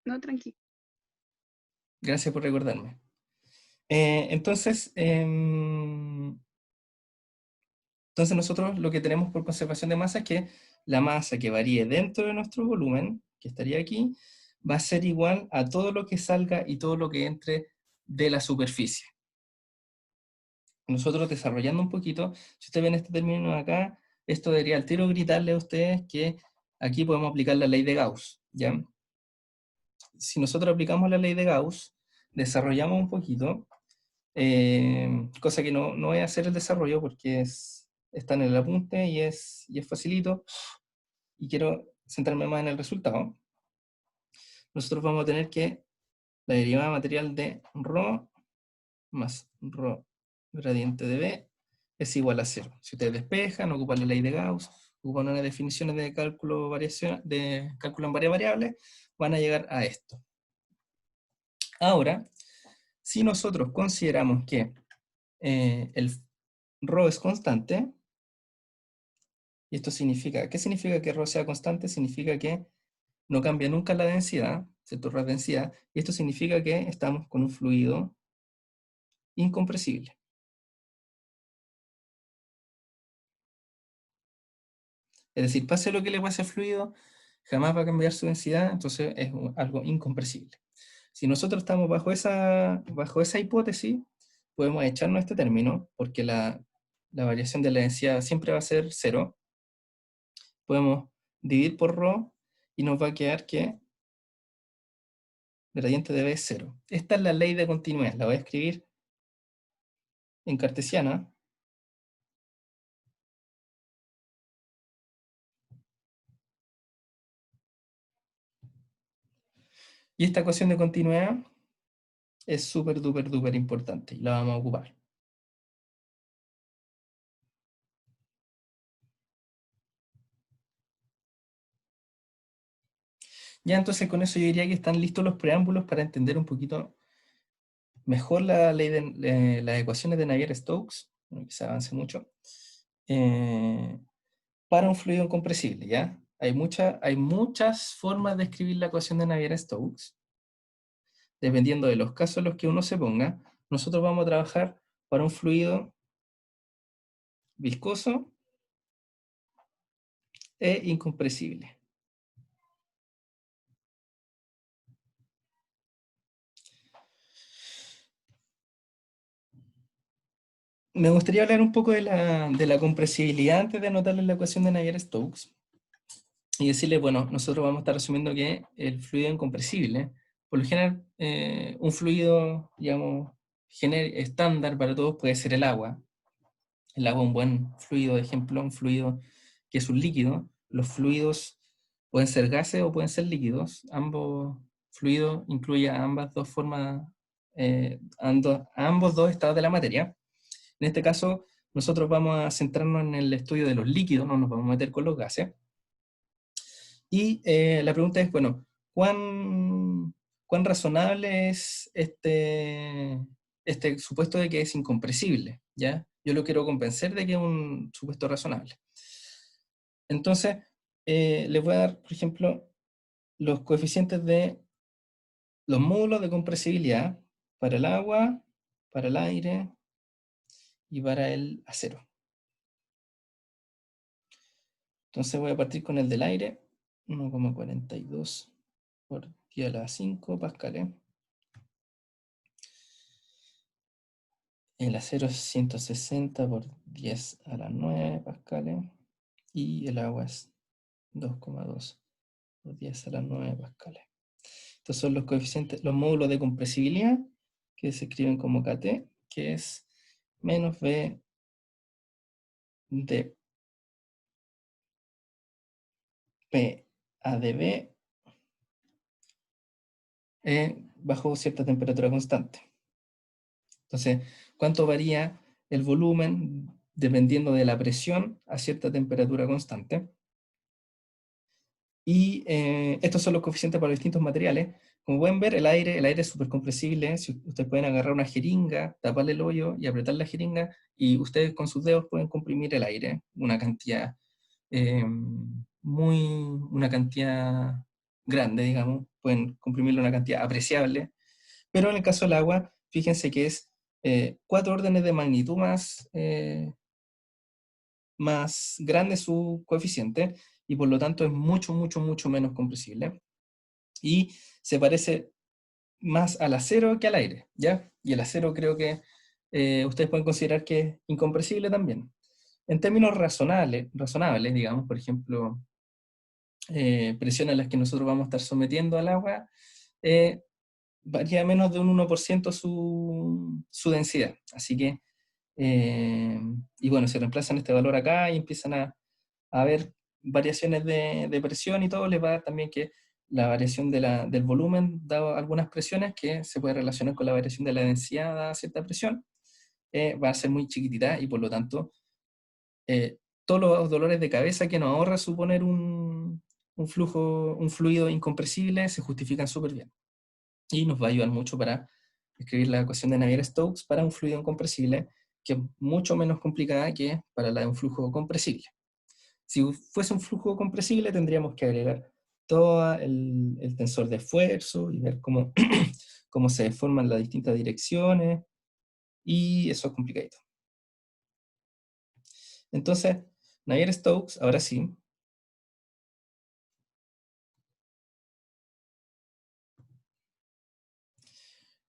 No, tranqui. Gracias por recordarme. Entonces nosotros lo que tenemos por conservación de masa es que la masa que varíe dentro de nuestro volumen, que estaría aquí, va a ser igual a todo lo que salga y todo lo que entre de la superficie. Nosotros desarrollando un poquito, si ustedes ven este término acá, esto debería al tiro gritarle a ustedes que aquí podemos aplicar la ley de Gauss, ¿ya? Si nosotros aplicamos la ley de Gauss, desarrollamos un poquito, cosa que no voy a hacer el desarrollo porque está en el apunte y es facilito, y quiero centrarme más en el resultado. Nosotros vamos a tener que la derivada material de ρ más ρ gradiente de B es igual a 0. Si ustedes despejan, ocupan la ley de Gauss, ocupan unas definiciones de cálculo, de cálculo en varias variables, van a llegar a esto. Ahora, si nosotros consideramos que el ρ es constante, y esto significa, ¿qué significa que ρ sea constante? Significa que no cambia nunca la densidad, ¿cierto? La densidad, y esto significa que estamos con un fluido incompresible. Es decir, pase lo que le pase al fluido, jamás va a cambiar su densidad, entonces es algo incompresible. Si nosotros estamos bajo esa hipótesis, podemos echarnos este término, porque la variación de la densidad siempre va a ser 0. Podemos dividir por ρ y nos va a quedar que gradiente de B es 0. Esta es la ley de continuidad, la voy a escribir en cartesiana. Y esta ecuación de continuidad es súper, duper, duper importante y la vamos a ocupar. Ya entonces con eso yo diría que están listos los preámbulos para entender un poquito mejor la ley de las ecuaciones de Navier-Stokes, que se avance mucho, para un fluido incompresible, ¿ya? Hay muchas formas de escribir la ecuación de Navier-Stokes, dependiendo de los casos en los que uno se ponga. Nosotros vamos a trabajar para un fluido viscoso e incompresible. Me gustaría hablar un poco de la compresibilidad antes de anotarles la ecuación de Navier-Stokes y decirles, bueno, nosotros vamos a estar asumiendo que el fluido incompresible, por lo general, un fluido, digamos, estándar para todos puede ser el agua. El agua es un buen fluido, de ejemplo, un fluido que es un líquido. Los fluidos pueden ser gases o pueden ser líquidos. Ambos fluidos incluyen ambas dos formas, ambos dos estados de la materia. En este caso, nosotros vamos a centrarnos en el estudio de los líquidos, no nos vamos a meter con los gases. Y la pregunta es, bueno, ¿cuán razonable es este supuesto de que es incompresible? ¿Ya? Yo lo quiero convencer de que es un supuesto razonable. Entonces, les voy a dar, por ejemplo, los coeficientes de los módulos de compresibilidad para el agua, para el aire y para el acero. Entonces voy a partir con el del aire, 1,42 por 10 a la 5 pascales. El acero es 160 por 10 a la 9 pascales. Y el agua es 2,2 por 10 a la 9 pascales. Estos son los coeficientes, los módulos de compresibilidad, que se escriben como KT, que es menos B de P a de B bajo cierta temperatura constante. Entonces, ¿cuánto varía el volumen dependiendo de la presión a cierta temperatura constante? Y estos son los coeficientes para los distintos materiales. Como pueden ver, el aire es súper compresible. Si ustedes pueden agarrar una jeringa, taparle el hoyo y apretar la jeringa, y ustedes con sus dedos pueden comprimir el aire, una cantidad grande, digamos, pueden comprimirlo a una cantidad apreciable, pero en el caso del agua, fíjense que es 4 órdenes de magnitud más grande su coeficiente, y por lo tanto es mucho, mucho, mucho menos compresible. Y se parece más al acero que al aire, ¿ya? Y el acero creo que ustedes pueden considerar que es incompresible también. En términos razonables, digamos, por ejemplo, presiones a las que nosotros vamos a estar sometiendo al agua, varía menos de un 1% su densidad. Así que, y bueno, se reemplazan este valor acá y empiezan a haber variaciones de presión y todo, les va a dar también que la variación del volumen, dado algunas presiones, que se puede relacionar con la variación de la densidad dada cierta presión, va a ser muy chiquitita y por lo tanto eh, todos los dolores de cabeza que nos ahorra suponer un fluido incompresible se justifican súper bien. Y nos va a ayudar mucho para escribir la ecuación de Navier-Stokes para un fluido incompresible, que es mucho menos complicada que para la de un flujo compresible. Si fuese un flujo compresible, tendríamos que agregar todo el tensor de esfuerzo y ver cómo, cómo se forman las distintas direcciones, y eso es complicadito. Entonces, Navier-Stokes, ahora sí,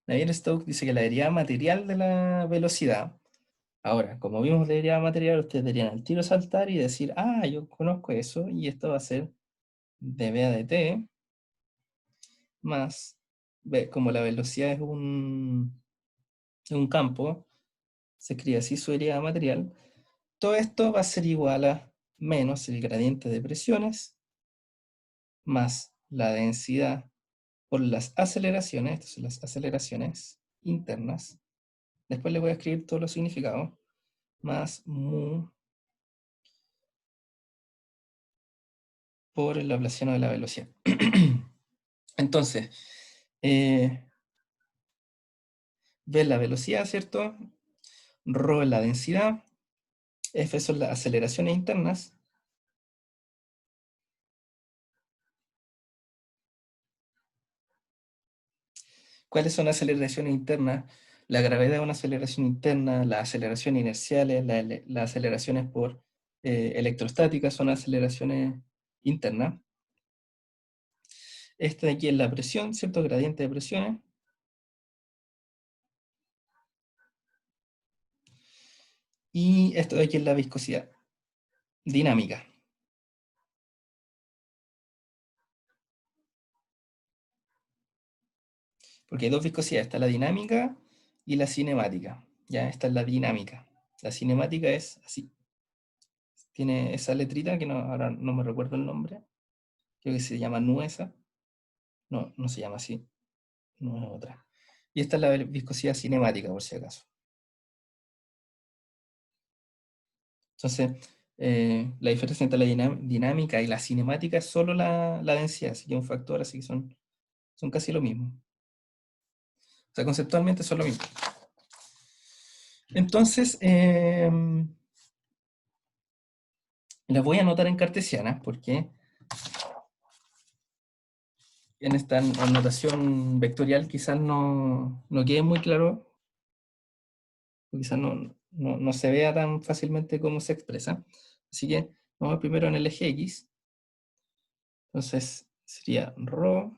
Navier-Stokes dice que la derivada material de la velocidad, ahora, como vimos la derivada material, ustedes deberían al tiro saltar y decir, ah, yo conozco eso, y esto va a ser dv de t más, como la velocidad es un campo, se escribe así su derivada material, todo esto va a ser igual a menos el gradiente de presiones más la densidad por las aceleraciones, estas son las aceleraciones internas, después les voy a escribir todos los significados, más mu por el laplaciano de la velocidad. Entonces, V es la velocidad, ¿cierto? Rho es la densidad, F son las aceleraciones internas, ¿cuáles son las aceleraciones internas? La gravedad es una aceleración interna, las aceleraciones inerciales, las aceleraciones por electrostáticas son aceleraciones internas. Este de aquí es la presión, ¿cierto? Gradiente de presiones. Y esto de aquí es la viscosidad dinámica. Porque hay dos viscosidades, está la dinámica y la cinemática. Ya, esta es la dinámica. La cinemática es así. Tiene esa letrita que ahora no me recuerdo el nombre. Creo que se llama nuesa. No, no se llama así. No es otra. Y esta es la viscosidad cinemática, por si acaso. Entonces, la diferencia entre la dinámica y la cinemática es solo la densidad, así que es un factor, así que son casi lo mismo. O sea, conceptualmente son lo mismo. Entonces, las voy a anotar en cartesiana, porque en esta anotación vectorial quizás no quede muy claro, quizás no se vea tan fácilmente cómo se expresa. Así que vamos primero en el eje X. Entonces sería ρ.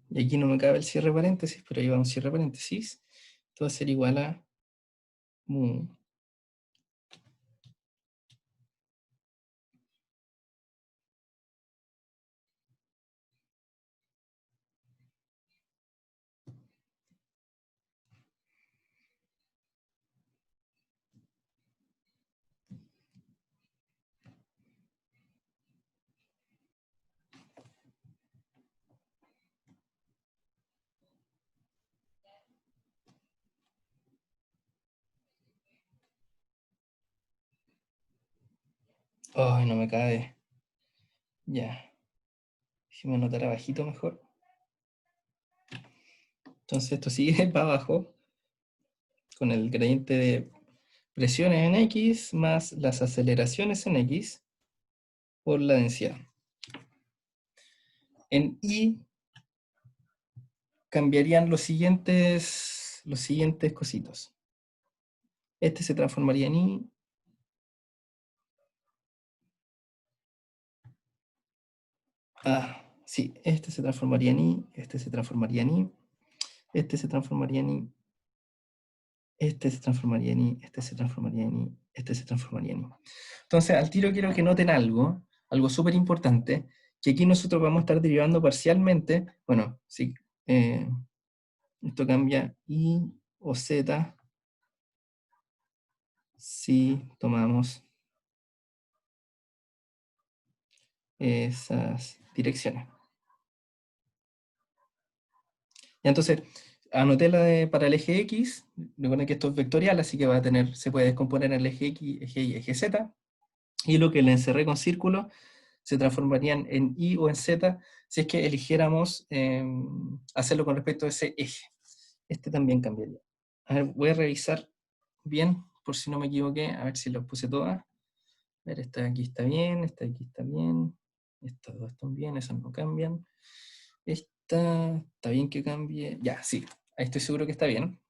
Y aquí no me cabe el cierre paréntesis, pero ahí va un cierre paréntesis. Esto va a ser igual a mu. Ay, no me cabe. Ya. Si me anotar abajito mejor. Entonces esto sigue para abajo con el gradiente de presiones en X más las aceleraciones en X por la densidad. En Y cambiarían los siguientes cositos. Este se transformaría en Y. Sí, este se transformaría en Y, este se transformaría en Y, este se transformaría en Y, este se transformaría en Y, este se transformaría en Y, este se transformaría en Y. Entonces, al tiro quiero que noten algo súper importante, que aquí nosotros vamos a estar derivando parcialmente, bueno, si esto cambia Y o Z, si tomamos esas direcciones. Y entonces, anoté para el eje X, recuerden que esto es vectorial, así que va a tener, se puede descomponer en el eje X, eje Y, eje Z, y lo que le encerré con círculo se transformarían en Y o en Z si es que eligiéramos hacerlo con respecto a ese eje. Este también cambiaría. A ver, voy a revisar bien, por si no me equivoqué, a ver si los puse todas. A ver, esta de aquí está bien, esta de aquí está bien, estas dos están bien, esas no cambian. Esta, está bien que cambie. Ya, sí, ahí estoy seguro que está bien.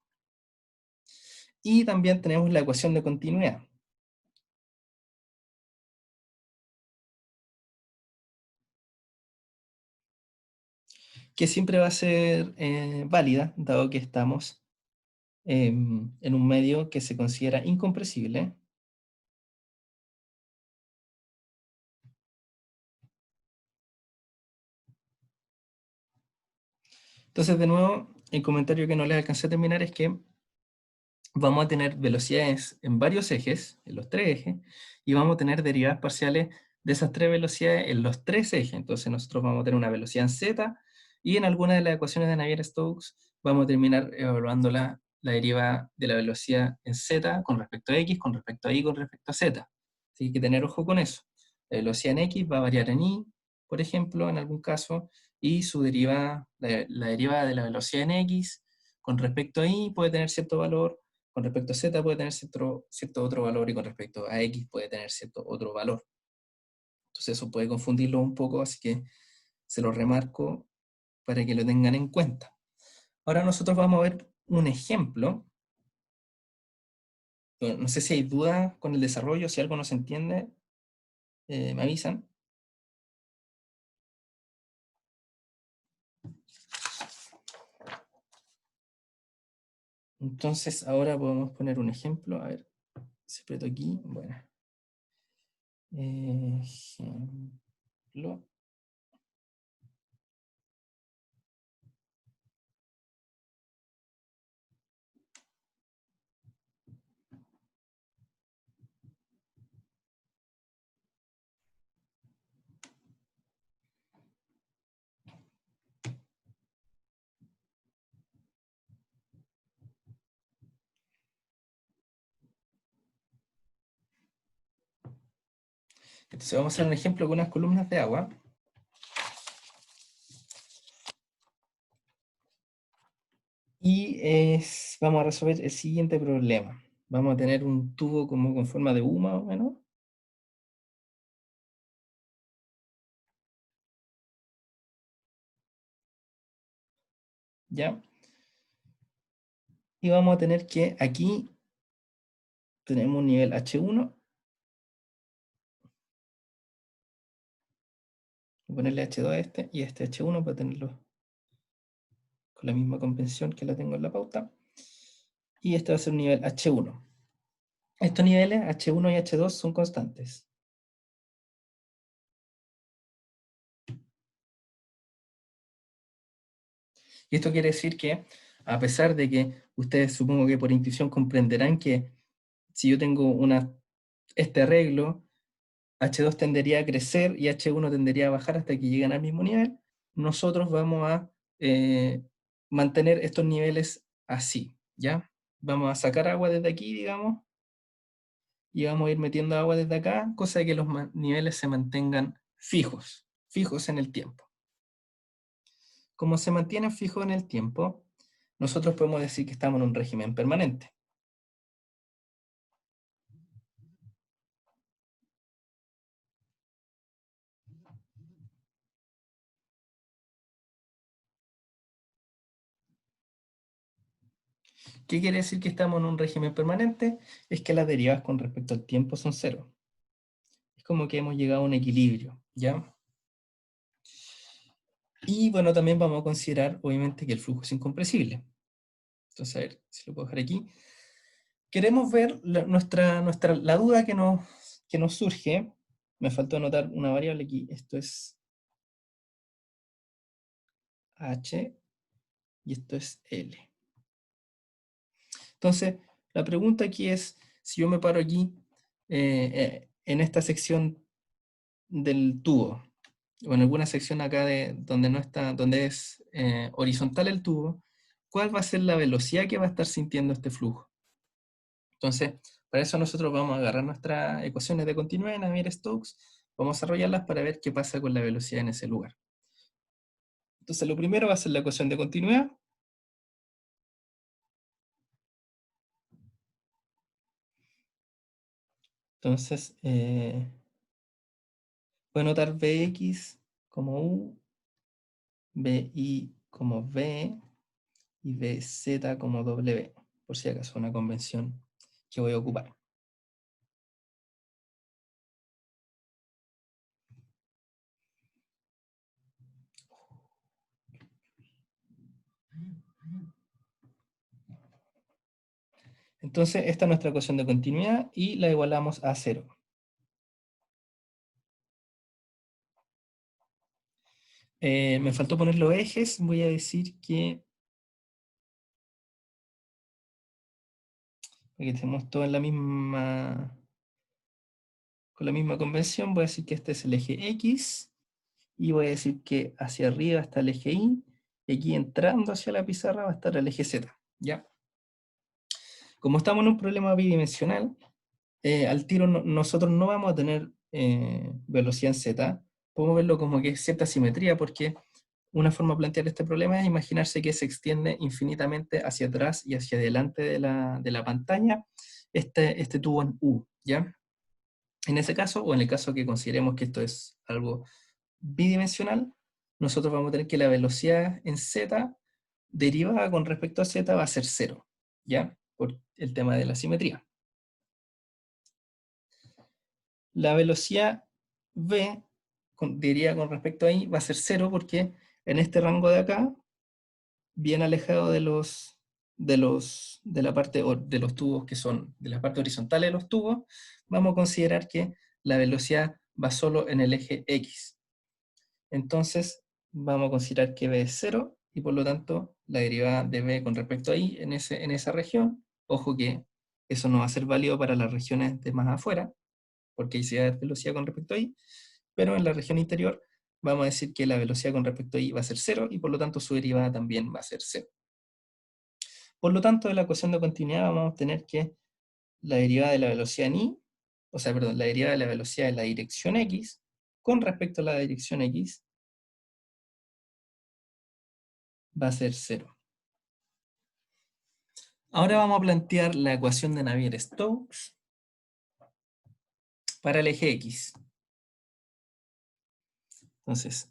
Y también tenemos la ecuación de continuidad. Que siempre va a ser válida, dado que estamos en un medio que se considera incompresible. Entonces, de nuevo, el comentario que no les alcancé a terminar es que vamos a tener velocidades en varios ejes, en los tres ejes, y vamos a tener derivadas parciales de esas tres velocidades en los tres ejes. Entonces nosotros vamos a tener una velocidad en z, y en alguna de las ecuaciones de Navier-Stokes vamos a terminar evaluando la derivada de la velocidad en z con respecto a x, con respecto a y, con respecto a z. Así que hay que tener ojo con eso. La velocidad en x va a variar en y, por ejemplo, en algún caso, y su derivada, la derivada de la velocidad en x con respecto a y puede tener cierto valor, con respecto a z puede tener cierto otro valor, y con respecto a x puede tener cierto otro valor. Entonces eso puede confundirlo un poco, así que se lo remarco para que lo tengan en cuenta. Ahora nosotros vamos a ver un ejemplo. Bueno, no sé si hay dudas con el desarrollo, si algo no se entiende, me avisan. Entonces ahora podemos poner un ejemplo. A ver, si aprieto aquí, bueno. Ejemplo. Entonces vamos a hacer un ejemplo con unas columnas de agua. Y vamos a resolver el siguiente problema. Vamos a tener un tubo como con forma de U más o menos. ¿Ya? Y vamos a tener que aquí tenemos un nivel H1. Voy a ponerle H2 a este y este H1 para tenerlo con la misma convención que la tengo en la pauta. Y este va a ser un nivel H1. Estos niveles H1 y H2 son constantes. Y esto quiere decir que, a pesar de que ustedes supongo que por intuición comprenderán que si yo tengo este arreglo, H2 tendería a crecer y H1 tendería a bajar hasta que lleguen al mismo nivel, nosotros vamos a mantener estos niveles así, ¿ya? Vamos a sacar agua desde aquí, digamos, y vamos a ir metiendo agua desde acá, cosa de que los niveles se mantengan fijos en el tiempo. Como se mantienen fijos en el tiempo, nosotros podemos decir que estamos en un régimen permanente. ¿Qué quiere decir que estamos en un régimen permanente? Es que las derivas con respecto al tiempo son cero. Es como que hemos llegado a un equilibrio, ¿ya? Y bueno, también vamos a considerar, obviamente, que el flujo es incompresible. Entonces, a ver si lo puedo dejar aquí. Queremos ver la duda que nos surge. Me faltó anotar una variable aquí. Esto es H y esto es L. Entonces, la pregunta aquí es, si yo me paro aquí, en esta sección del tubo, o en alguna sección acá donde no está, donde es horizontal el tubo, ¿cuál va a ser la velocidad que va a estar sintiendo este flujo? Entonces, para eso nosotros vamos a agarrar nuestras ecuaciones de continuidad en Navier-Stokes, vamos a desarrollarlas para ver qué pasa con la velocidad en ese lugar. Entonces, lo primero va a ser la ecuación de continuidad. Entonces, voy a anotar Vx como U, Bi como V y Vz como W, por si acaso una convención que voy a ocupar. Entonces, esta es nuestra ecuación de continuidad y la igualamos a 0. Me faltó poner los ejes, voy a decir que, para que estemos todos en con la misma convención, voy a decir que este es el eje X, y voy a decir que hacia arriba está el eje Y, y aquí entrando hacia la pizarra va a estar el eje Z, ¿ya? Como estamos en un problema bidimensional, al tiro nosotros no vamos a tener velocidad en Z, podemos verlo como que es cierta simetría, porque una forma de plantear este problema es imaginarse que se extiende infinitamente hacia atrás y hacia adelante de la pantalla este tubo en U, ¿ya? En ese caso, o en el caso que consideremos que esto es algo bidimensional, nosotros vamos a tener que la velocidad en Z derivada con respecto a Z va a ser cero, ¿ya? Por el tema de la simetría. La velocidad V, diría con respecto a I, va a ser cero porque en este rango de acá, bien alejado de la parte de los tubos que son de la parte horizontal de los tubos, vamos a considerar que la velocidad va solo en el eje X. Entonces, vamos a considerar que V es cero y por lo tanto la derivada de V con respecto a I en esa región, ojo que eso no va a ser válido para las regiones de más afuera, porque ahí se va a dar velocidad con respecto a I, pero en la región interior vamos a decir que la velocidad con respecto a I va a ser cero y por lo tanto su derivada también va a ser cero. Por lo tanto, de la ecuación de continuidad vamos a obtener que la derivada de la velocidad en I, o sea, perdón, la derivada de la velocidad en la dirección X con respecto a la dirección X va a ser cero. Ahora vamos a plantear la ecuación de Navier-Stokes para el eje X. Entonces,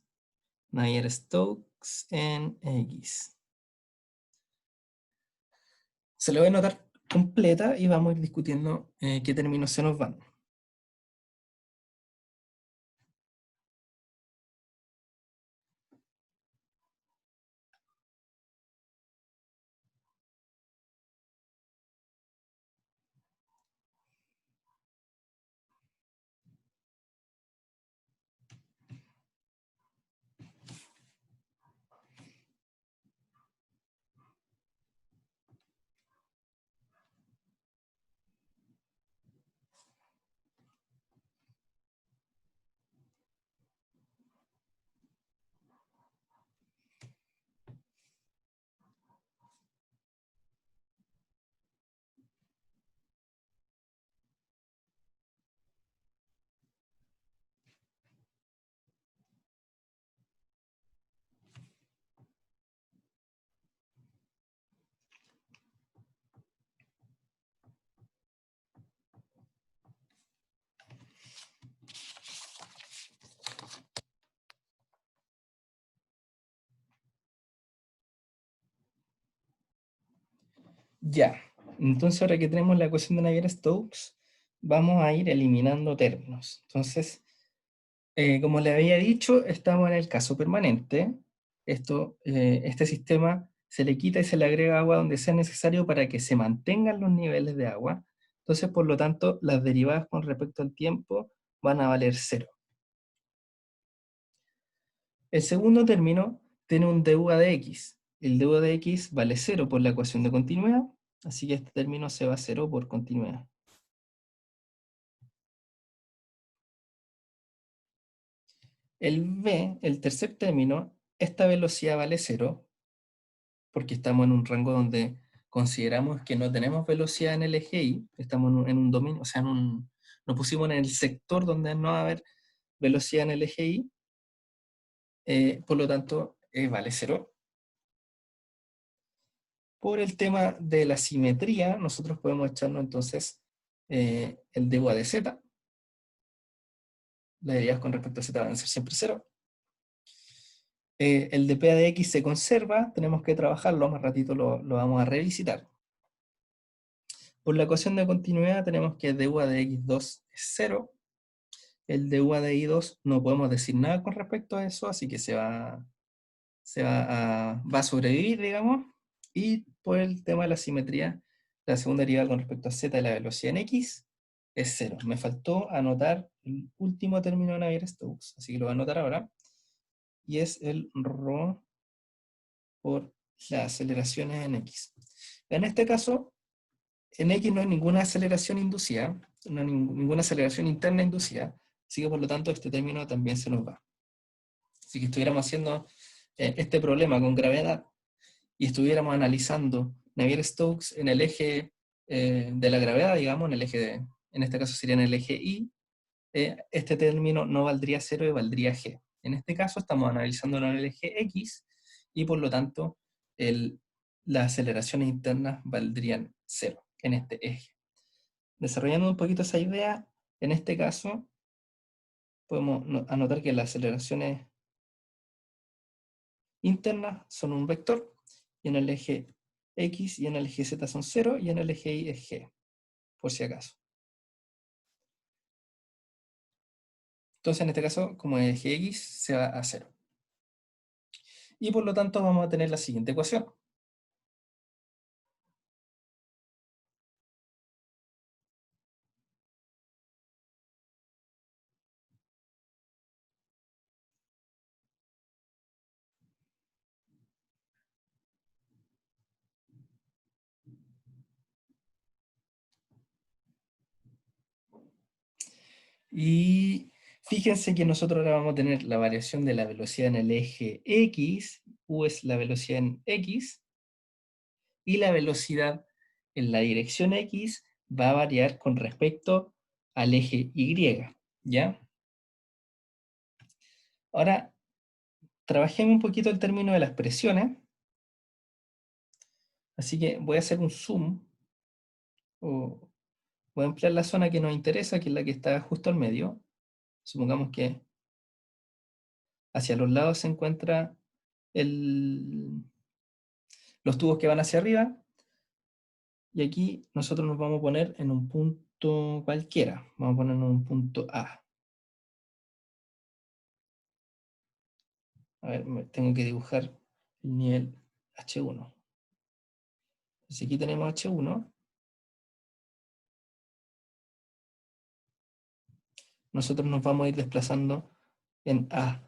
Navier-Stokes en X. Se lo voy a anotar completa y vamos a ir discutiendo qué términos se nos van. Ya. Entonces ahora que tenemos la ecuación de Navier-Stokes, vamos a ir eliminando términos. Entonces, como le había dicho, estamos en el caso permanente. Este sistema se le quita y se le agrega agua donde sea necesario para que se mantengan los niveles de agua. Entonces, por lo tanto, las derivadas con respecto al tiempo van a valer cero. El segundo término tiene un dUA de x. El dUA de x vale cero por la ecuación de continuidad, así que este término se va a cero por continuidad. El v, el tercer término, esta velocidad vale cero, porque estamos en un rango donde consideramos que no tenemos velocidad en el eje y, estamos en un dominio, o sea, nos pusimos en el sector donde no va a haber velocidad en el eje y, por lo tanto, vale cero. Por el tema de la simetría, nosotros podemos echarnos entonces el dUA de z. Las derivadas con respecto a z van a ser siempre cero. El de P de X se conserva, tenemos que trabajarlo, más ratito lo vamos a revisitar. Por la ecuación de continuidad tenemos que dUA de X2 es cero. El dUA de I2 no podemos decir nada con respecto a eso, así que va a sobrevivir, digamos. Y por el tema de la simetría, la segunda derivada con respecto a z de la velocidad en x es cero. Me faltó anotar el último término de Navier-Stokes, así que lo voy a anotar ahora. Y es el ρ por las aceleraciones en x. En este caso, en x no hay ninguna aceleración inducida, no hay ninguna aceleración interna inducida, así que por lo tanto este término también se nos va. Si estuviéramos haciendo este problema con gravedad y estuviéramos analizando Navier-Stokes en el eje de la gravedad, digamos, en este caso sería en el eje Y, este término no valdría cero y valdría G. En este caso estamos analizándolo en el eje X y por lo tanto las aceleraciones internas valdrían cero en este eje. Desarrollando un poquito esa idea, en este caso podemos anotar que las aceleraciones internas son un vector, y en el eje X y en el eje Z son 0, y en el eje Y es G, por si acaso. Entonces, en este caso, como el eje X se va a 0. Y por lo tanto vamos a tener la siguiente ecuación. Y fíjense que nosotros ahora vamos a tener la variación de la velocidad en el eje X, U es la velocidad en X, y la velocidad en la dirección X va a variar con respecto al eje Y, ¿ya? Ahora, trabajemos un poquito el término de las presiones, así que voy a hacer un zoom, o voy a ampliar la zona que nos interesa, que es la que está justo al medio. Supongamos que hacia los lados se encuentra los tubos que van hacia arriba, y aquí nosotros nos vamos a poner en un punto cualquiera. Vamos a ponernos en un punto A. A ver, tengo que dibujar el nivel H1. Entonces aquí tenemos H1. Nosotros nos vamos a ir desplazando en A.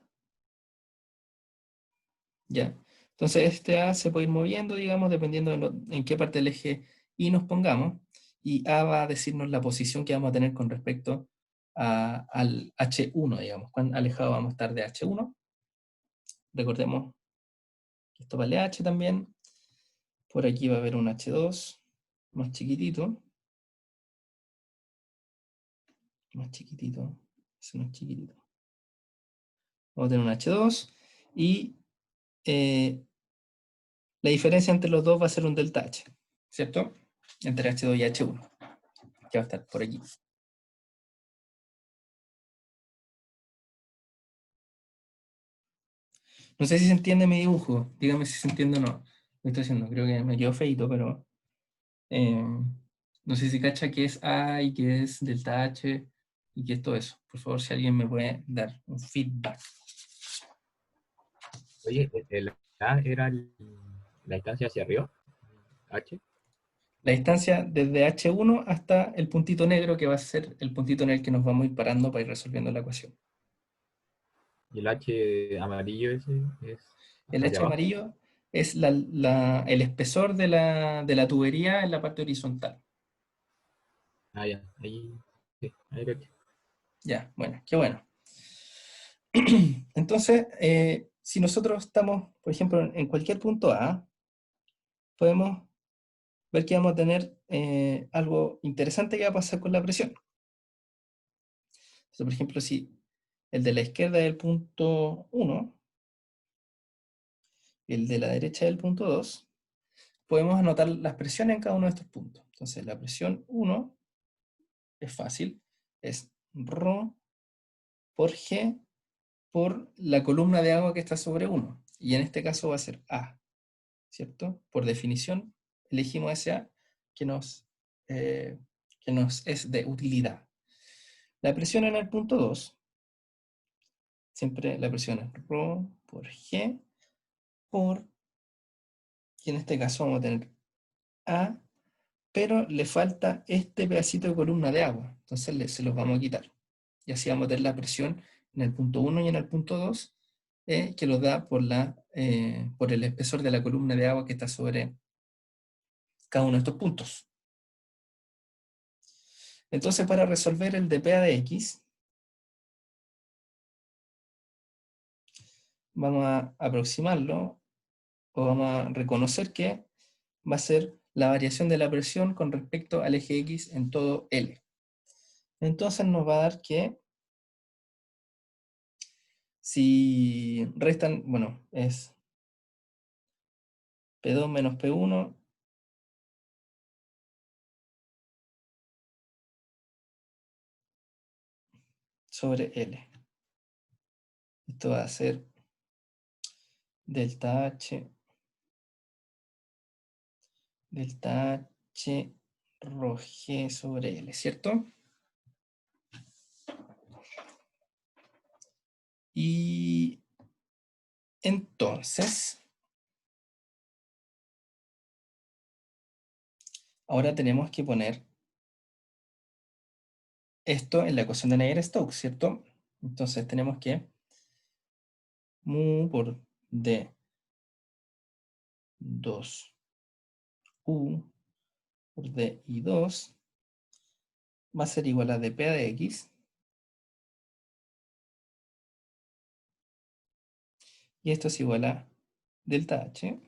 ¿Ya? Entonces este A se puede ir moviendo, digamos, dependiendo en qué parte del eje Y nos pongamos. Y A va a decirnos la posición que vamos a tener con respecto al H1, digamos. Cuán alejado vamos a estar de H1. Recordemos que esto vale H también. Por aquí va a haber un H2 más chiquitito. Más chiquitito. Ese no es chiquitito. Vamos a tener un H2 y la diferencia entre los dos va a ser un delta H, ¿cierto? Entre H2 y H1, que va a estar por aquí. No sé si se entiende mi dibujo, dígame si se entiende o no. Lo estoy haciendo, creo que me quedó feito, pero No sé si cacha qué es A y qué es delta H y qué es todo eso. Por favor, si alguien me puede dar un feedback. Oye, el A era la instancia hacia arriba, H, La distancia desde H1 hasta el puntito negro, que va a ser el puntito en el que nos vamos a ir parando para ir resolviendo la ecuación. y el H amarillo ese es El hacia H abajo. amarillo es el espesor de la tubería en la parte horizontal. Ah, ya, ahí, sí, ahí caché. Ya, bueno, qué bueno. Entonces, si nosotros estamos, por ejemplo, en cualquier punto A, podemos ver que vamos a tener algo interesante que va a pasar con la presión. Entonces, por ejemplo, si el de la izquierda es el punto 1, el de la derecha es el punto 2, podemos anotar las presiones en cada uno de estos puntos. Entonces, la presión 1 es fácil, es ρ por G por la columna de agua que está sobre 1. Y en este caso va a ser A, ¿cierto? Por definición, elegimos ese A que eh, que nos es de utilidad. La presión en el punto 2, siempre la presión es ρ por G por, y en este caso vamos a tener A, pero le falta este pedacito de columna de agua, entonces se los vamos a quitar. Y así vamos a tener la presión en el punto 1 y en el punto 2, que lo da por el espesor de la columna de agua que está sobre cada uno de estos puntos. Entonces, para resolver el dPA de X, vamos a aproximarlo o vamos a reconocer que va a ser la variación de la presión con respecto al eje X en todo L. Entonces nos va a dar que si restan, bueno, es P2 menos P1 sobre L. Esto va a ser delta H, delta H rho G sobre L, ¿cierto? Y entonces, ahora tenemos que poner esto en la ecuación de Navier-Stokes, ¿cierto? Entonces tenemos que mu por D 2U por D y 2 va a ser igual a dP de X. Y esto es igual a delta H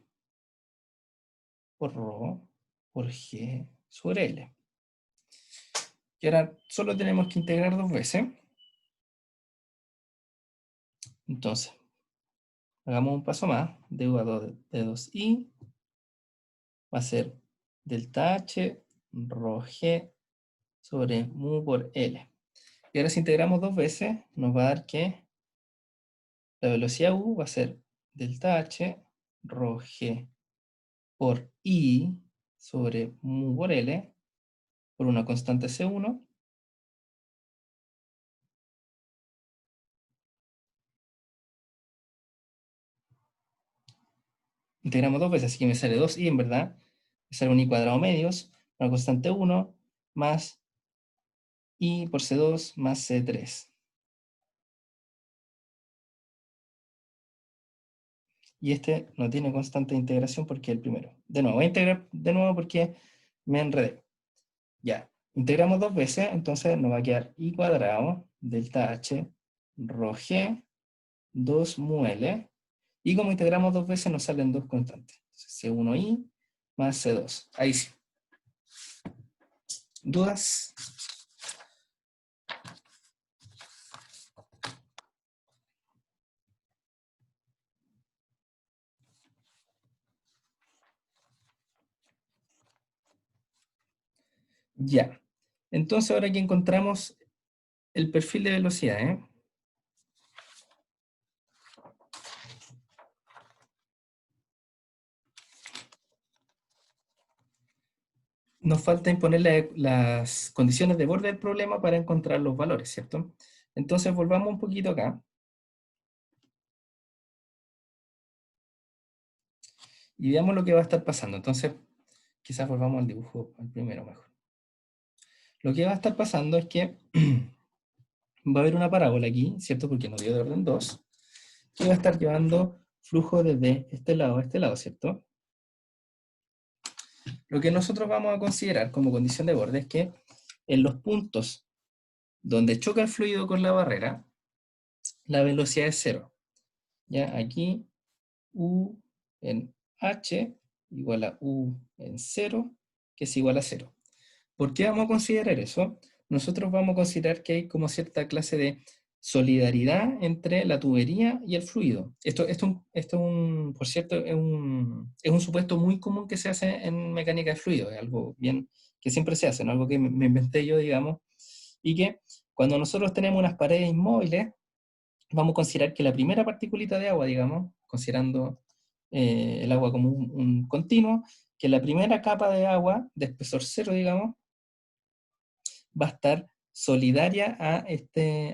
por rho por G sobre L. Y ahora solo tenemos que integrar dos veces. Entonces, hagamos un paso más. D2 de 2i va a ser delta H rho G sobre mu por L. Y ahora si integramos dos veces, nos va a dar que la velocidad U va a ser delta H rho G por I sobre mu por L por una constante C1. Integramos dos veces, así que me sale 2i en verdad. Me sale un i cuadrado medios, una constante 1 más i por C2 más C3. Y este no tiene constante de integración porque es el primero. De nuevo, voy a integrar de nuevo porque me enredé. Ya, integramos dos veces, entonces nos va a quedar i cuadrado delta h rho g 2 mu L. Y como integramos dos veces nos salen dos constantes. Entonces, C1i más C2. Ahí sí. ¿Dudas? Ya. Entonces ahora que encontramos el perfil de velocidad, nos falta imponer las condiciones de borde del problema para encontrar los valores, ¿cierto? Entonces volvamos un poquito acá. Y veamos lo que va a estar pasando. Entonces, quizás volvamos al dibujo, al primero mejor. Lo que va a estar pasando es que va a haber una parábola aquí, ¿cierto? Porque nos dio de orden 2, que va a estar llevando flujo desde este lado a este lado, ¿cierto? Lo que nosotros vamos a considerar como condición de borde es que en los puntos donde choca el fluido con la barrera, la velocidad es cero. ¿Ya? Aquí U en H igual a U en 0, que es igual a 0. ¿Por qué vamos a considerar eso? Nosotros vamos a considerar que hay como cierta clase de solidaridad entre la tubería y el fluido. Por cierto, es un supuesto muy común que se hace en mecánica de fluido, es algo bien que siempre se hace, ¿no? Algo que me inventé yo, digamos, y que cuando nosotros tenemos unas paredes inmóviles, vamos a considerar que la primera particulita de agua, digamos, considerando el agua como un continuo, que la primera capa de agua, de espesor cero, digamos, va a estar solidaria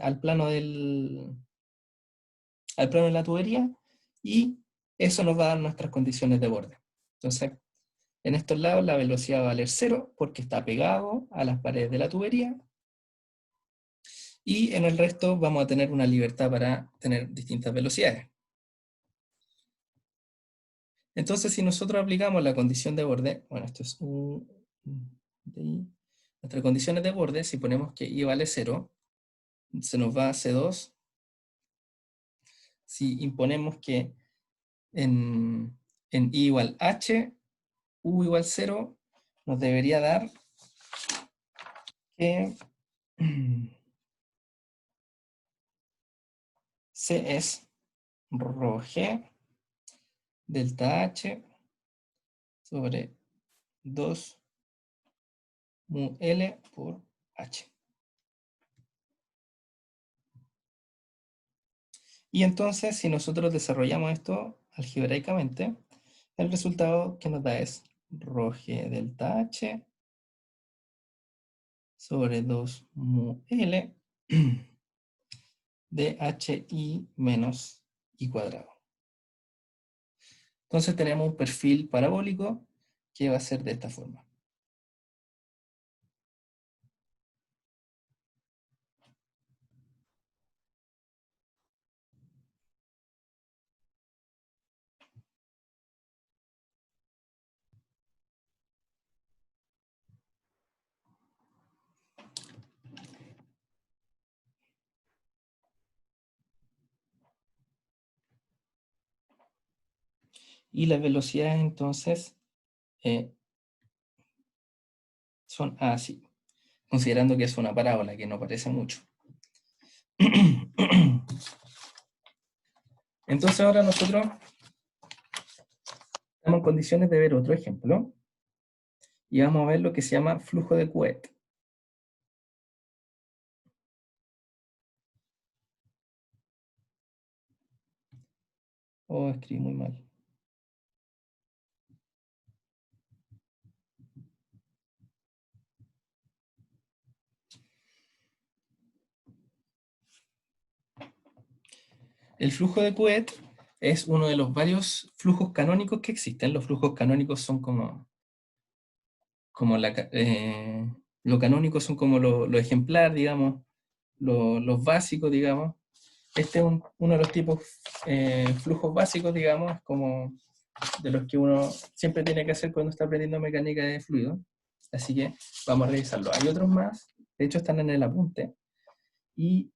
al plano de la tubería, y eso nos va a dar nuestras condiciones de borde. Entonces, en estos lados la velocidad va a valer cero porque está pegado a las paredes de la tubería, y en el resto vamos a tener una libertad para tener distintas velocidades. Entonces, si nosotros aplicamos la condición de borde, bueno, esto es nuestras condiciones de borde, si ponemos que I vale 0, se nos va a C2. Si imponemos que en I igual H, U igual 0, nos debería dar que C es rho G delta H sobre 2 mu L por H. Y entonces, si nosotros desarrollamos esto algebraicamente, el resultado que nos da es rho G delta H sobre 2 mu L de HI menos I cuadrado. Entonces tenemos un perfil parabólico que va a ser de esta forma. Y las velocidades entonces son así, considerando que es una parábola, que no parece mucho. Entonces ahora nosotros estamos en condiciones de ver otro ejemplo, y vamos a ver lo que se llama flujo de Couette. Oh, escribí muy mal. El flujo de Couette es uno de los varios flujos canónicos que existen. Los flujos canónicos son lo canónico son como lo ejemplar, digamos, los básicos, digamos. Este es uno de los tipos flujos básicos, digamos, como de los que uno siempre tiene que hacer cuando está aprendiendo mecánica de fluido. Así que vamos a revisarlo. Hay otros más, de hecho están en el apunte, y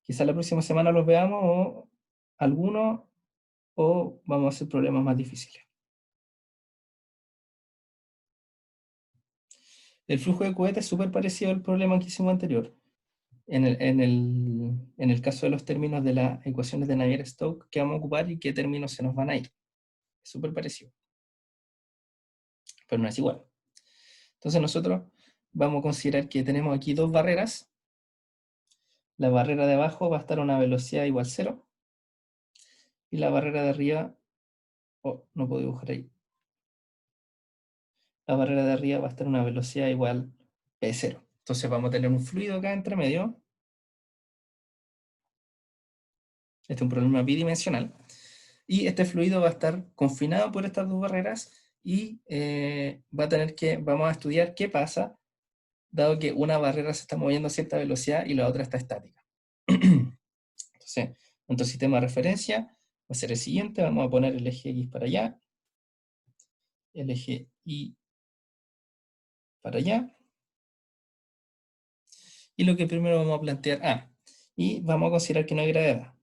quizá la próxima semana los veamos, o algunos, o vamos a hacer problemas más difíciles. El flujo de Couette es súper parecido al problema que hicimos anterior. En el caso de los términos de las ecuaciones de Navier-Stokes, ¿qué vamos a ocupar y qué términos se nos van a ir? Es súper parecido, pero no es igual. Entonces nosotros vamos a considerar que tenemos aquí dos barreras. La barrera de abajo va a estar a una velocidad igual a 0, y la barrera de arriba, no puedo dibujar ahí, la barrera de arriba va a estar a una velocidad igual P0. Entonces vamos a tener un fluido acá entre medio. Este es un problema bidimensional. Y este fluido va a estar confinado por estas dos barreras y vamos a estudiar qué pasa dado que una barrera se está moviendo a cierta velocidad y la otra está estática. Entonces, nuestro sistema de referencia va a ser el siguiente. Vamos a poner el eje X para allá, el eje Y para allá. Y lo que primero vamos a plantear, y vamos a considerar que no hay gravedad.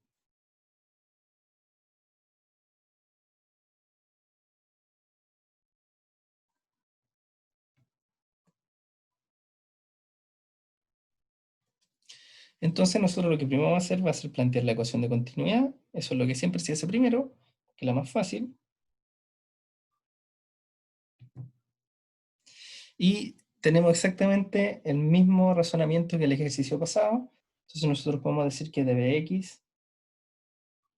Entonces nosotros lo que primero vamos a hacer va a ser plantear la ecuación de continuidad. Eso es lo que siempre se hace primero, que es la más fácil. Y tenemos exactamente el mismo razonamiento que el ejercicio pasado. Entonces nosotros podemos decir que de Bx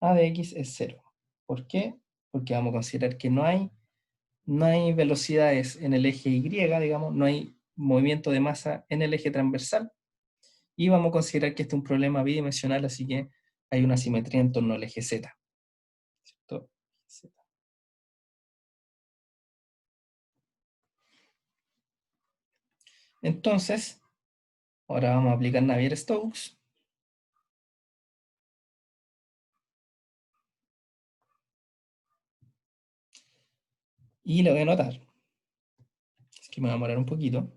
a de x es 0. ¿Por qué? Porque vamos a considerar que no hay velocidades en el eje Y, digamos, no hay movimiento de masa en el eje transversal. Y vamos a considerar que este es un problema bidimensional, así que hay una simetría en torno al eje Z. ¿Cierto? Z. Entonces, ahora vamos a aplicar Navier-Stokes. Y lo voy a anotar. Es que me va a demorar un poquito.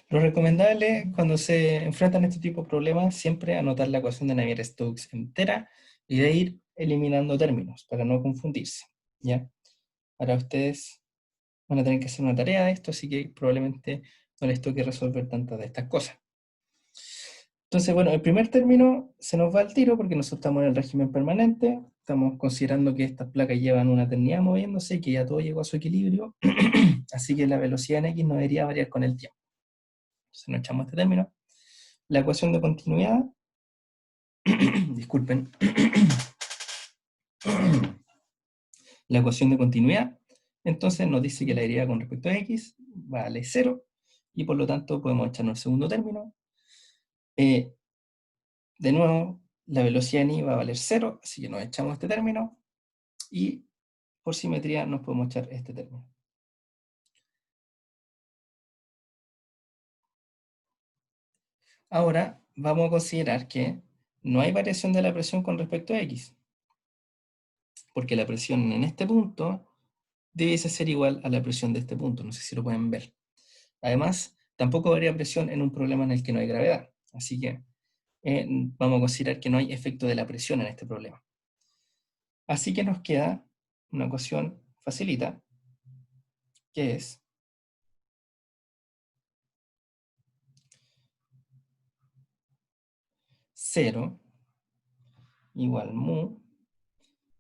Lo recomendable cuando se enfrentan a este tipo de problemas, siempre anotar la ecuación de Navier-Stokes entera y de ir eliminando términos para no confundirse. ¿Ya? Ahora ustedes van a tener que hacer una tarea de esto, así que probablemente no les toque resolver tantas de estas cosas. Entonces, bueno, el primer término se nos va al tiro porque nosotros estamos en el régimen permanente, estamos considerando que estas placas llevan una eternidad moviéndose y que ya todo llegó a su equilibrio, así que la velocidad en X no debería variar con el tiempo. Entonces nos echamos este término. La ecuación de continuidad, disculpen, la ecuación de continuidad, entonces nos dice que la derivada con respecto a X vale 0, y por lo tanto podemos echarnos el segundo término. De nuevo, la velocidad en I va a valer 0, así que nos echamos este término, y por simetría nos podemos echar este término. Ahora vamos a considerar que no hay variación de la presión con respecto a X, porque la presión en este punto debiese ser igual a la presión de este punto, no sé si lo pueden ver. Además, tampoco habría presión en un problema en el que no hay gravedad, así que vamos a considerar que no hay efecto de la presión en este problema. Así que nos queda una ecuación facilita, que es cero igual mu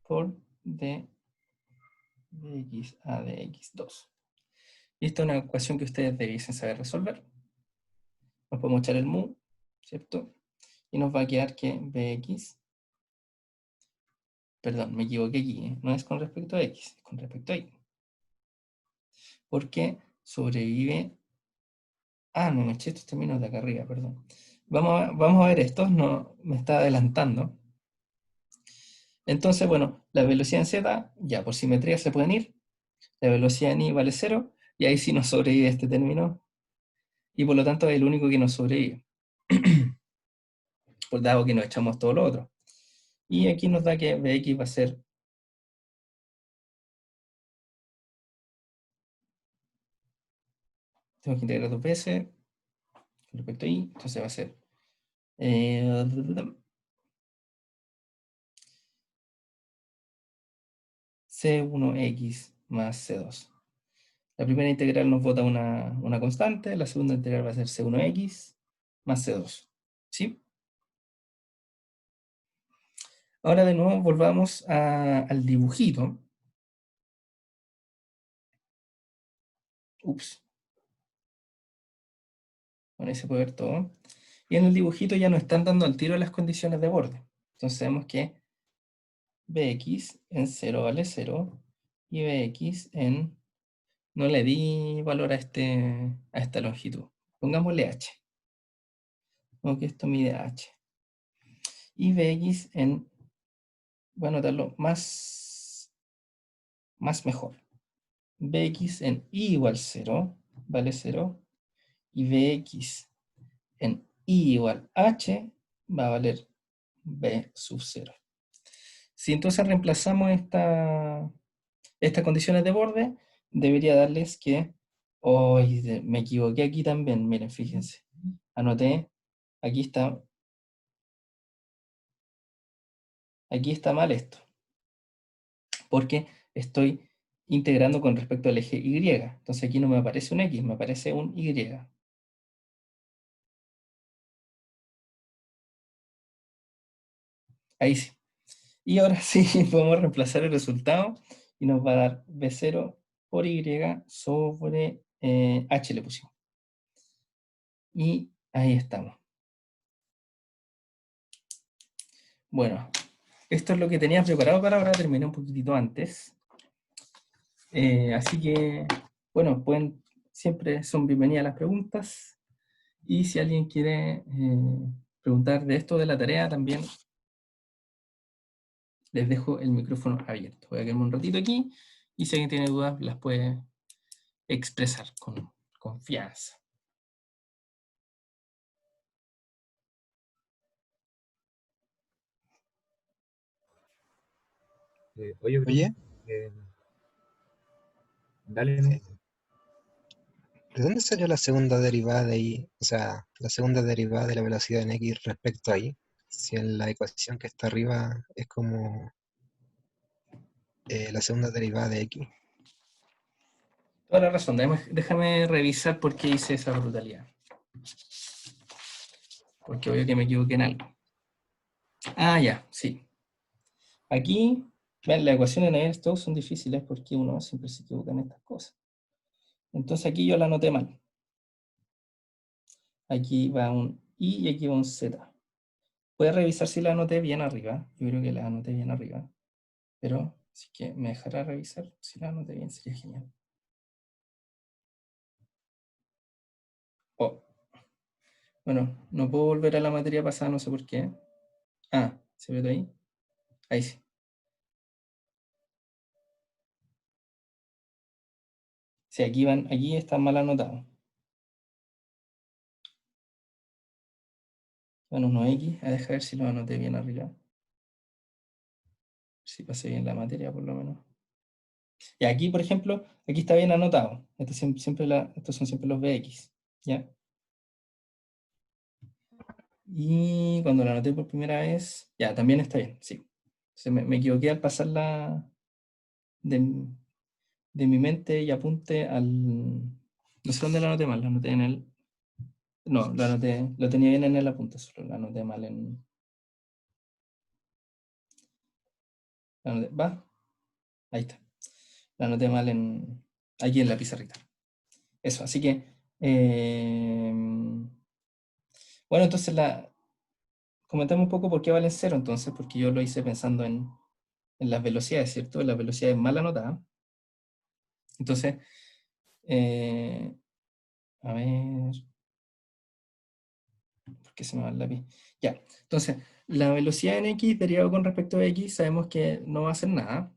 por d de x a de x2. Y esta es una ecuación que ustedes debiesen saber resolver. Nos podemos echar el mu, ¿cierto? Y nos va a quedar que bx, perdón, me equivoqué aquí, no es con respecto a x, es con respecto a y. Porque sobrevive... no me eché estos términos de acá arriba, perdón. Vamos a ver estos, no, me está adelantando. Entonces, bueno, la velocidad en z, ya por simetría se pueden ir. La velocidad en i vale 0, y ahí sí nos sobrevive este término, y por lo tanto es el único que nos sobrevive. por dado que nos echamos todo lo otro. Y aquí nos da que Bx va a ser tengo que integrar dos veces con respecto a y, entonces va a ser C1x más C2. La primera integral nos bota una constante, la segunda integral va a ser C1x más C2. ¿Sí? Ahora de nuevo volvamos al dibujito. Ups. Bueno, ahí se puede ver todo. Y en el dibujito ya nos están dando al tiro las condiciones de borde. Entonces sabemos que Bx en 0 vale 0 y Bx en... No le di valor a esta longitud. Pongámosle h. Como que esto mide h. Y Bx en... Voy a anotarlo más mejor. Bx en y igual 0 vale 0 y Bx en y igual h va a valer b sub 0. Si entonces reemplazamos estas condiciones de borde, debería darles que, me equivoqué aquí también, miren, fíjense, anoté, aquí está mal esto, porque estoy integrando con respecto al eje Y, entonces aquí no me aparece un X, me aparece un Y. Ahí sí. Y ahora sí podemos reemplazar el resultado y nos va a dar B0 por Y sobre H le pusimos. Y ahí estamos. Bueno, esto es lo que tenía preparado para ahora, terminé un poquitito antes. Así que, bueno, siempre son bienvenidas las preguntas. Y si alguien quiere preguntar de esto de la tarea, también les dejo el micrófono abierto. Voy a quedarme un ratito aquí y si alguien tiene dudas las puede expresar con confianza. Oye, Bruno, Oye, dale, ¿no? ¿de dónde salió la segunda derivada de y? O sea, la segunda derivada de la velocidad en x respecto a y. Si en la ecuación que está arriba es como la segunda derivada de x. Toda la razón, déjame revisar por qué hice esa brutalidad. Porque obvio que me equivoqué en algo. Ah, ya, sí. Aquí, vean, las ecuaciones en Navier-Stokes son difíciles porque uno siempre se equivoca en estas cosas. Entonces aquí yo la anoté mal. Aquí va un I y aquí va un Z. Puedes revisar si la anoté bien arriba. Yo creo que la anoté bien arriba. Pero si que me dejará revisar si la anoté bien, sería genial. Oh. Bueno, no puedo volver a la materia pasada, no sé por qué. Ah, ¿se ve ahí? Ahí sí. Sí, aquí están mal anotados. Van unos X, a dejar ver si lo anoté bien arriba. Si pasé bien la materia, por lo menos. Y aquí, por ejemplo, aquí está bien anotado. Estos son siempre los Bx. ¿Ya? Y cuando la anoté por primera vez, ya, también está bien, sí. Entonces me equivoqué al pasarla de mi mente y apunte al... No sé dónde la anoté mal, la anoté en el... No, lo tenía bien en el apunte, solo la anoté mal en... ¿Va? Ahí está. La anoté mal aquí en la pizarrita. Eso, así que... bueno, entonces comentamos un poco por qué valen cero, entonces, porque yo lo hice pensando en las velocidades, ¿cierto? En las velocidades mal anotadas. Entonces, a ver, ¿por qué se me va el lápiz? Ya, entonces, la velocidad en x derivado con respecto a x, sabemos que no va a hacer nada,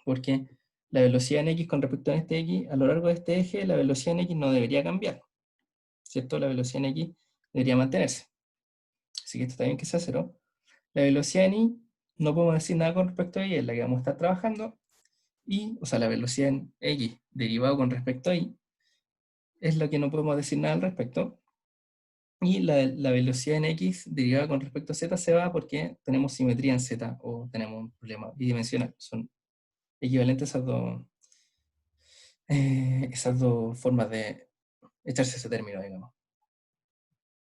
porque la velocidad en x con respecto a este x, a lo largo de este eje, la velocidad en x no debería cambiar, ¿cierto? La velocidad en x debería mantenerse. Así que esto está bien que sea 0. La velocidad en i, no podemos decir nada con respecto a y, es la que vamos a estar trabajando. Y, o sea, la velocidad en x derivado con respecto a y, es la que no podemos decir nada al respecto. Y la velocidad en x derivada con respecto a z se va porque tenemos simetría en z, o tenemos un problema bidimensional. Son equivalentes esas dos formas de echarse ese término, digamos.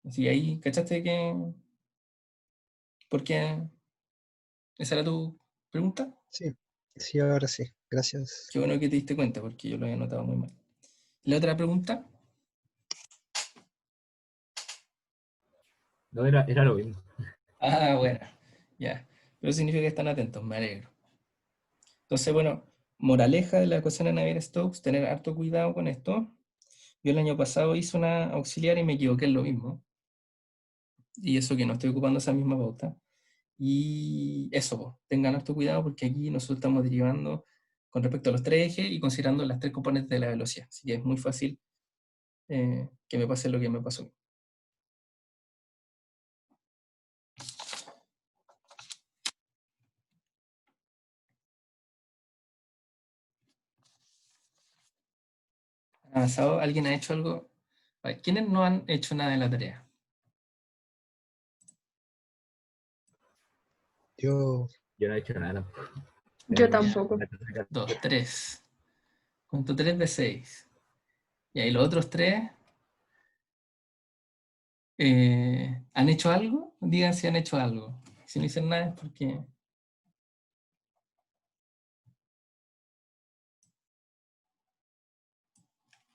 Así que ahí, ¿cachaste que? ¿Por qué? ¿Esa era tu pregunta? Sí, sí, ahora sí. Gracias. Qué bueno que te diste cuenta, porque yo lo había notado muy mal. ¿La otra pregunta? No, era lo mismo. Ah, bueno, ya. Pero significa que están atentos, me alegro. Entonces, bueno, moraleja de la ecuación de Navier-Stokes, tener harto cuidado con esto. Yo el año pasado hice una auxiliar y me equivoqué en lo mismo. Y eso que no estoy ocupando esa misma pauta. Y eso, po, tengan harto cuidado porque aquí nosotros estamos derivando con respecto a los tres ejes y considerando las tres componentes de la velocidad. Así que es muy fácil que me pase lo que me pasó. ¿Avanzado? ¿Alguien ha hecho algo? Vale, ¿quiénes no han hecho nada de la tarea? Yo, Yo no he hecho nada tampoco. Yo Tengo tampoco. la tercera 2, carpeta. 3. ¿Cuánto? 3 de 6. Y ahí los otros 3 ¿han hecho algo? Digan si han hecho algo. Si no dicen nada es porque...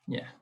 Ya.